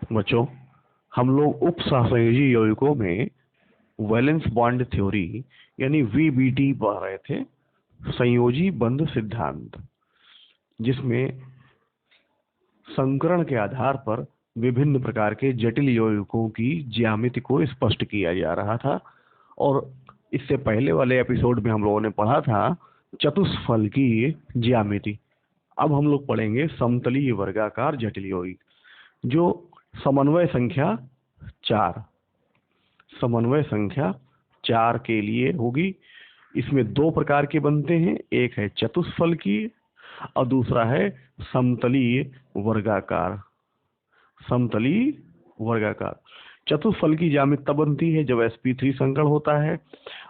बच्चों, हम लोग उप सहसंयोजी यौगिकों में वैलेंस बॉन्ड थ्योरी यानी वीबीटी पढ़ रहे थे, संयोजी बंध सिद्धांत, जिसमें संकरण के आधार पर विभिन्न प्रकार के जटिल यौगिकों की ज्यामिति को स्पष्ट किया जा रहा था। और इससे पहले वाले एपिसोड में हम लोगों ने पढ़ा था चतुष्फल की ज्यामिति। अब हम लोग पढ़ेंगे समतलीय वर्गाकार जटिल यौगिक, जो समन्वय संख्या 4 समन्वय संख्या 4 के लिए होगी। इसमें दो प्रकार के बनते हैं, एक है चतुष्फल की और दूसरा है समतलीय वर्गाकार। समतलीय वर्गाकार चतुष्फल की ज्यामिति तब बनती है जब sp3 संकरण होता है,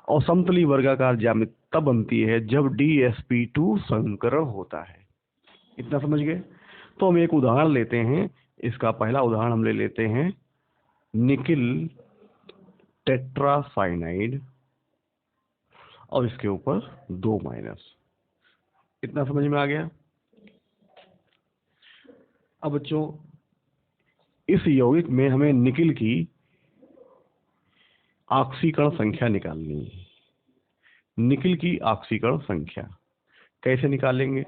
और समतलीय वर्गाकार ज्यामिति तब बनती है जब dsp2 संकरण होता है। इतना समझ गए? तो हम एक उदाहरण लेते हैं। इसका पहला उदाहरण हम ले लेते हैं निकिल टेट्रासाइनाइड और इसके ऊपर 2 माइनस। इतना समझ में आ गया? अब बच्चों, इस यौगिक में हमें निकिल की ऑक्सीकरण संख्या निकालनी है। निकिल की ऑक्सीकरण संख्या कैसे निकालेंगे?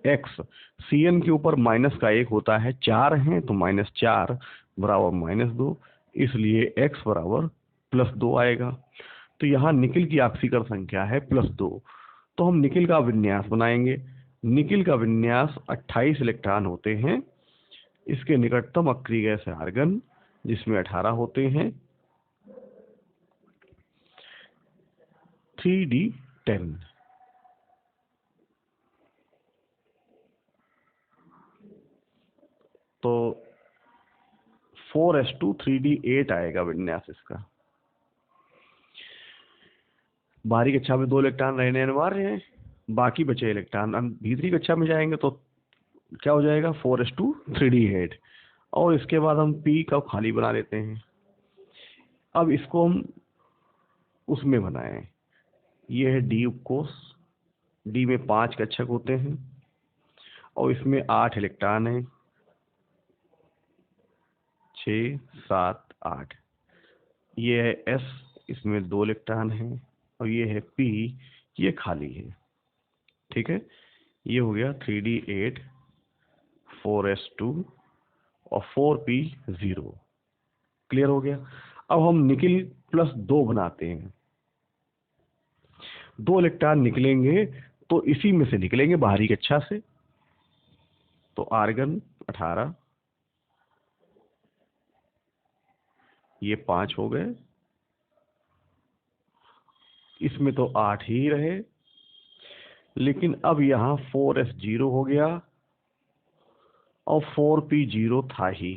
x Cn के ऊपर माइनस का 1 होता है, 4 है तो -4 बराबर -2, इसलिए x बराबर +2 आएगा। तो यहाँ निकिल की ऑक्सीकरण संख्या है +2। तो हम निकिल का विन्यास बनाएंगे। निकिल का विन्यास 28 इलेक्ट्रॉन होते हैं। इसके निकटतम अक्रिय गैस है आर्गन, जिसमें 18 होते हैं। 3d10 तो 4s2 3d8 आएगा विन्यास इसका। बाहरी कक्षा में 2 इलेक्ट्रॉन रहने अनिवार्य हैं, बाकी बचे इलेक्ट्रॉन हम भीतरी कक्षा में जाएंगे तो क्या हो जाएगा? 4s2 3d8। और इसके बाद हम p का खाली बना लेते हैं। अब इसको हम उसमें बनाएं। ये है डी उपकोष। डी में 5 कक्षक होते हैं और इसमें 8 इलेक्ट्रॉन हैं, 6 7 8। ये है एस, इसमें 2 इलेक्ट्रॉन हैं और ये है पी, ये खाली है। ठीक है, ये हो गया 3d8 4s2 और 4p0। क्लियर हो गया? अब हम निकिल +2 बनाते हैं। 2 इलेक्ट्रॉन निकलेंगे तो इसी में से निकलेंगे बाहरी कक्षा से। तो आर्गन 18, ये 5 हो गए, इसमें तो 8 ही रहे, लेकिन अब यहाँ 4s0 हो गया और 4p0 था ही।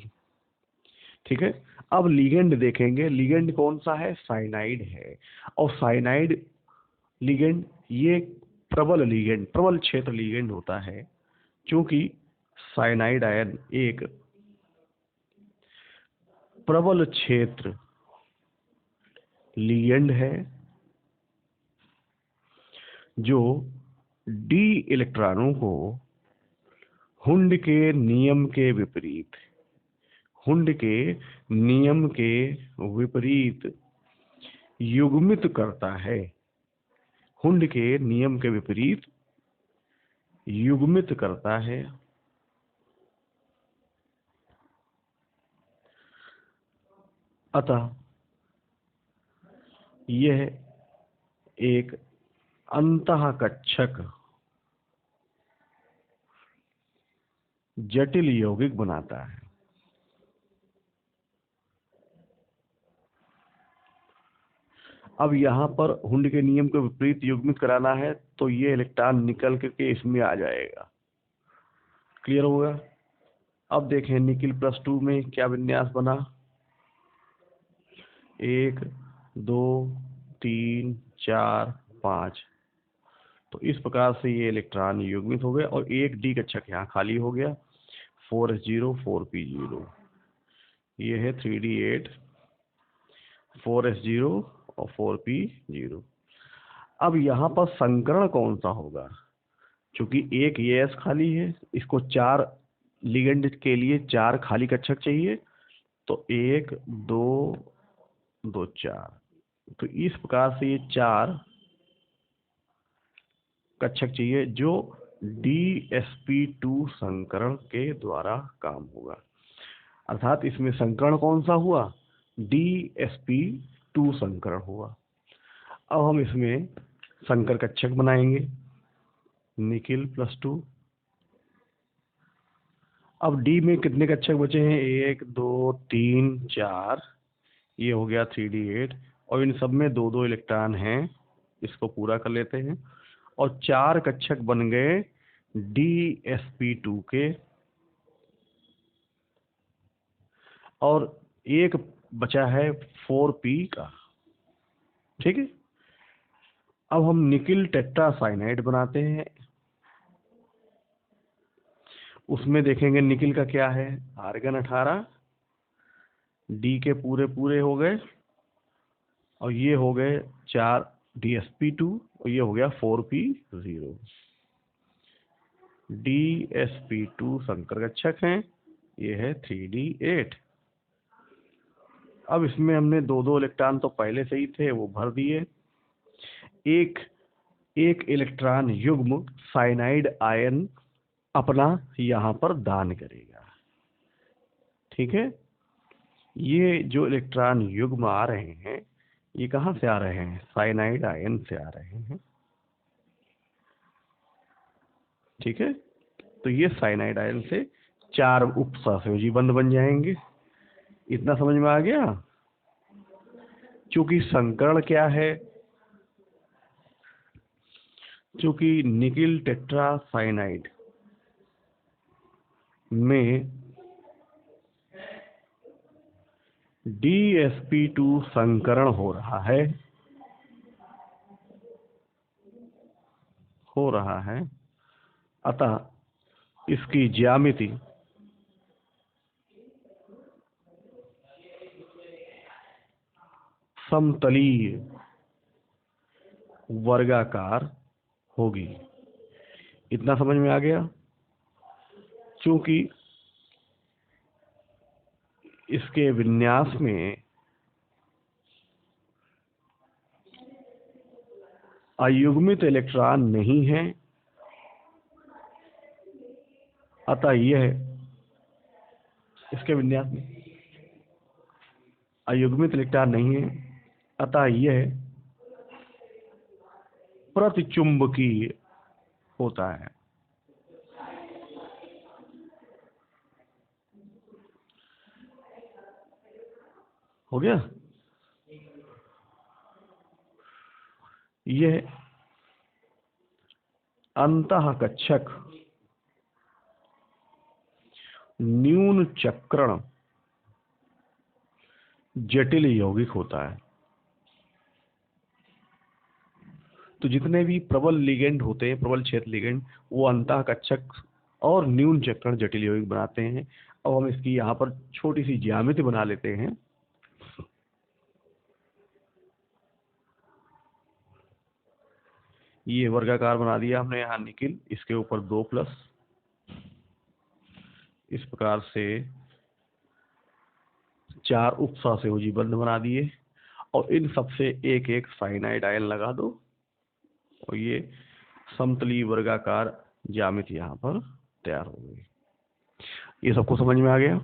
ठीक है, अब लिगेंड देखेंगे। लिगेंड कौन सा है? साइनाइड है। और साइनाइड लिगेंड ये प्रबल लिगेंड, प्रबल क्षेत्र लिगेंड होता है, क्योंकि साइनाइड आयन एक प्रबल क्षेत्र लिगेंड है जो डी इलेक्ट्रॉनों को हुंड के नियम के विपरीत, हुंड के नियम के विपरीत युग्मित करता है। हुंड के नियम के विपरीत युग्मित करता है। अतः यह एक अंतःकक्षक जटिल यौगिक बनाता है। अब यहाँ पर हुंड के नियम के विपरीत युग्मित कराना है तो ये इलेक्ट्रॉन निकल के इसमें आ जाएगा। क्लियर होगा? अब देखें निकिल +2 में क्या विन्यास बना? 1 2 3 4 5। तो इस प्रकार से ये इलेक्ट्रॉन युग्मित हो गए और एक डी कक्षक यहाँ खाली हो गया। 4s0 4p0, ये है 3d8 4s0 और 4p0। अब यहाँ पर संकरण कौन सा होगा? क्योंकि एक ये S खाली है, इसको 4 लिगेंड के लिए 4 खाली कक्षक चाहिए, तो 1 2 2 4। तो इस प्रकार से ये 4 कक्षक चाहिए जो DsP2 संकरण के द्वारा काम होगा। अर्थात इसमें संकरण कौन सा हुआ? DsP2 संकरण हुआ। अब हम इसमें संकर कक्षक बनाएंगे, निकिल +2। अब डी में कितने कक्षक बचे हैं? 1 2 3 4, ये हो गया 3D8, और इन सब में 2 इलेक्ट्रॉन हैं, इसको पूरा कर लेते हैं, और 4 कक्षक बन गए DsP2 के, और एक बचा है 4p का। ठीक है, अब हम निकिल टेट्रासाइनाइड बनाते हैं। उसमें देखेंगे निकिल का क्या है, आर्गन 18, डी के पूरे पूरे हो गए, और ये हो गए 4 DsP2, और ये हो गया 4p0। DsP2 संकर कक्षक हैं, ये है 3D8। अब इसमें हमने 2 इलेक्ट्रॉन तो पहले से ही थे, वो भर दिए। एक इलेक्ट्रॉन युग्म साइनाइड आयन अपना यहाँ पर दान करेगा। ठीक है, ये जो इलेक्ट्रॉन युग्म आ रहे हैं, ये कहाँ से आ रहे हैं? साइनाइड आयन से आ रहे हैं। ठीक है, तो ये साइनाइड आयन से 4 उपसहसंयोजी बंध बन जाएंगे। इतना समझ में आ गया? चूंकि संकरण क्या है, चूंकि निकिल टेट्रासाइनाइड में DsP2 संकरण हो रहा है, अतः इसकी ज्यामिति समतलीय वर्गाकार होगी। इतना समझ में आ गया? क्योंकि इसके विन्यास में अयुग्मित इलेक्ट्रॉन नहीं है, अतः यह इसके विन्यास में अयुग्मित इलेक्ट्रॉन नहीं है, अतः यह प्रतिचुंबकीय होता है। हो गया? यह अंतःकक्षक न्यून चक्रण जटिल यौगिक होता है। तो जितने भी प्रबल लिगेंड होते हैं, प्रबल क्षेत्र लिगेंड, वो अंतःकक्षक और न्यून चक्रण जटिल यौगिक बनाते हैं। अब हम इसकी यहाँ पर छोटी सी ज्यामिति बना लेते हैं। ये वर्गाकार बना दिया हमने यहाँ निकिल, इसके ऊपर 2+, इस प्रकार से 4 उपसहसंयोजी बंध बना दिए, और इन सबसे एक एक साइनाइड आयन लगा दो, और ये समतलीय वर्गाकार ज्यामिति यहाँ पर तैयार हो गई। ये सबको समझ में आ गया?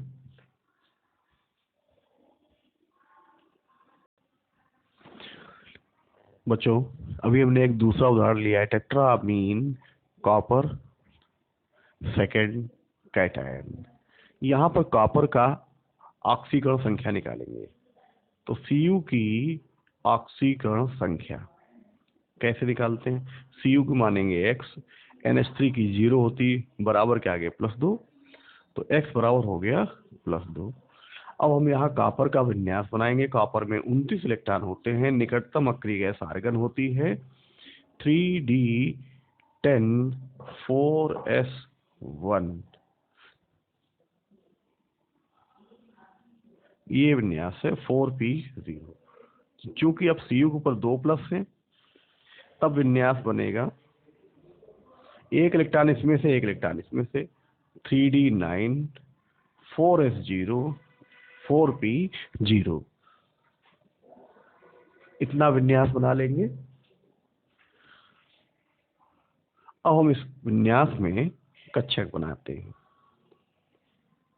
बच्चों, अभी हमने एक दूसरा उदाहरण लिया है, टेट्रामीन कॉपर सेकेंड कैटायन। यहाँ पर कॉपर का ऑक्सीकरण संख्या निकालेंगे। तो Cu की ऑक्सीकरण संख्या कैसे निकालते हैं? Cu को मानेंगे x, NH3 की 0 होती, बराबर के आगे +2, तो x बराबर हो गया +2। अब हम यहाँ कॉपर का विन्यास बनाएंगे। कॉपर में 29 इलेक्ट्रॉन होते हैं। निकटतम अक्रिय गैस आर्गन होती है 3D10 4s1। ये विन्यास है 4p0। चूंकि अब Cu के ऊपर 2+ है, तब विन्यास बनेगा एक इलेक्ट्रॉन इसमें से, एक इलेक्ट्रॉन इसमें से, 3D9 4s0 4p0। इतना विन्यास बना लेंगे। अब हम इस विन्यास में कक्षक बनाते हैं।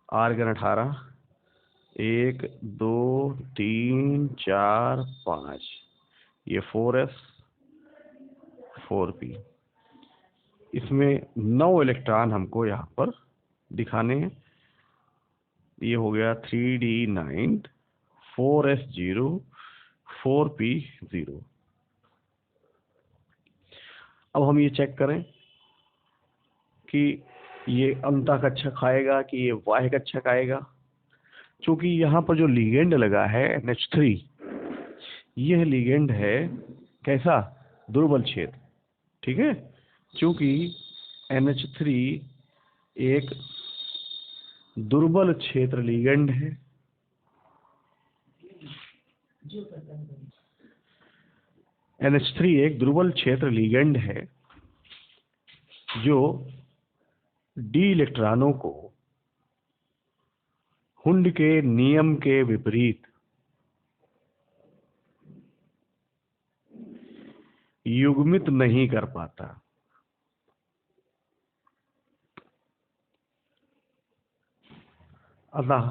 आर्गन 18, 1 2 3 4 5, ये 4s 4p। इसमें 9 इलेक्ट्रॉन हमको यहाँ पर दिखाने हैं। ये हो गया 3d9 4s0 4p0। अब हम ये चेक करें कि ये अंतःकक्षक आएगा कि ये बाह्य कक्षक आएगा। क्योंकि यहाँ पर जो लिगेंड लगा है NH3, यह लिगेंड है कैसा, दुर्बल क्षेत्र। ठीक है, क्योंकि NH3 एक दुर्बल क्षेत्र लिगेंड है। NH3 एक दुर्बल क्षेत्र लिगेंड है जो डी इलेक्ट्रॉनों को हुंड के नियम के विपरीत युग्मित नहीं कर पाता। अतः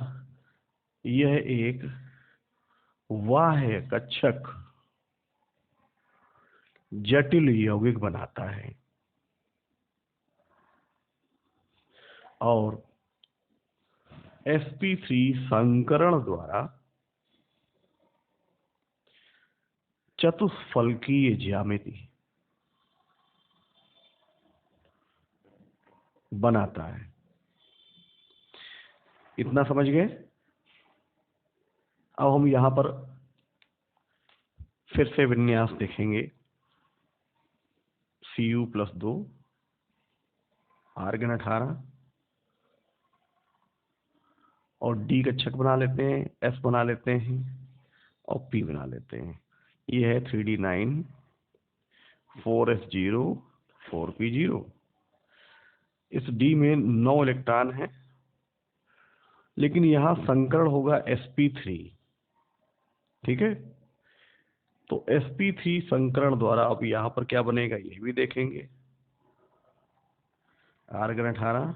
यह एक बाह्य कक्षक जटिल यौगिक बनाता है और sp3 संकरण द्वारा चतुष्फलकीय ज्यामिति बनाता है। इतना समझ गए। अब हम यहां पर फिर से विन्यास देखेंगे। Cu+2, आर्गन 18 और D कक्षक बना लेते हैं, S बना लेते हैं और P बना लेते हैं। ये है 3d9 4s0 4p0। इस D में 9 इलेक्ट्रॉन है, लेकिन यहां संकरण होगा sp3। ठीक है, तो sp3 संकरण द्वारा अब यहां पर क्या बनेगा ये भी देखेंगे। आर्गन 18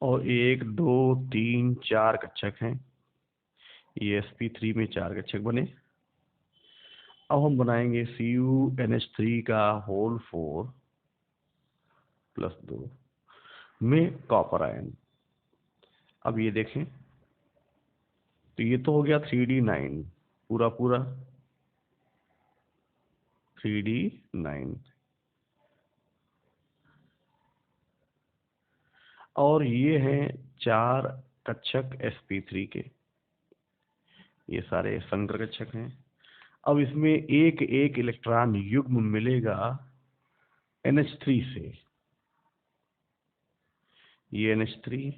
और 1 2 3 4 कक्षक हैं। ये sp3 में 4 कक्षक बने। अब हम बनाएंगे CuNH3 का होल 4+2 में कॉपर आयन। अब ये देखें तो ये तो हो गया 3d9 पूरा पूरा 3d9, और ये हैं 4 कक्षक sp3 के, ये सारे संकर कक्षक हैं। अब इसमें एक एक इलेक्ट्रॉन युग्म मिलेगा NH3 से। ये NH3,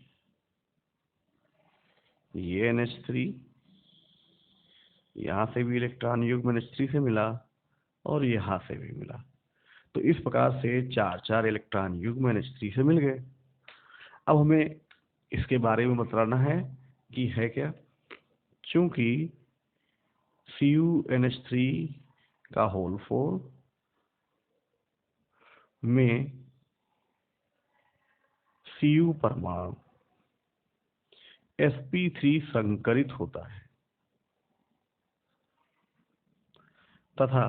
ये NH3, यहां से भी इलेक्ट्रॉन युग्म NH3 से मिला और यहां से भी मिला। तो इस प्रकार से 4 इलेक्ट्रॉन युग्म NH3 से मिल गए। अब हमें इसके बारे में बताना है कि है क्या। चूंकि CuNH3 का होल 4 में Cu परमाणु sp3 संकरित होता है तथा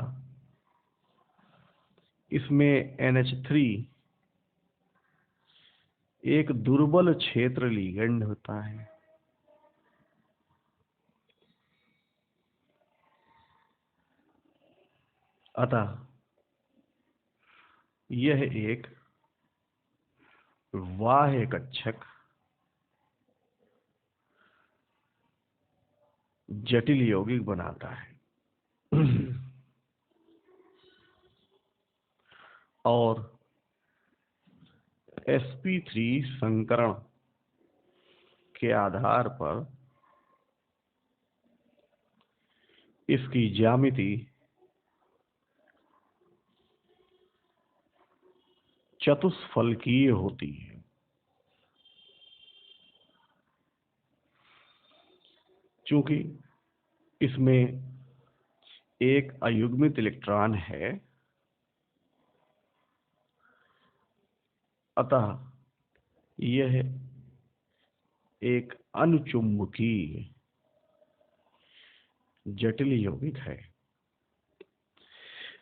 इसमें NH3 एक दुर्बल क्षेत्र लिगेंड होता है। अतः यह एक बाह्य कक्षक जटिल यौगिक बनाता है और sp3 संकरण के आधार पर इसकी ज्यामिति चतुष्फलकीय होती है। चूंकि इसमें एक अयुग्मित इलेक्ट्रॉन है, अतः यह एक अनुचुंबकीय जटिल यौगिक है।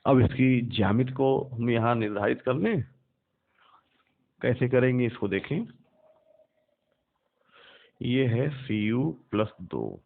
अब इसकी ज्यामिति को हम यहाँ निर्धारित कर लें। कैसे करेंगे इसको देखें। ये है Cu+2।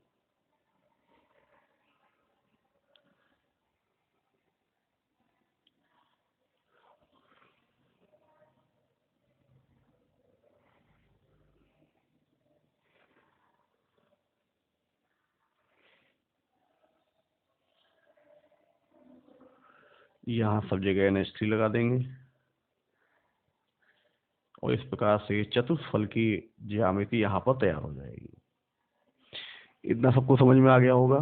यहाँ सब जगह NH3 लगा देंगे और इस प्रकार से चतुष्फल की ज्यामिति यहाँ पर तैयार हो जाएगी। इतना सबको समझ में आ गया होगा।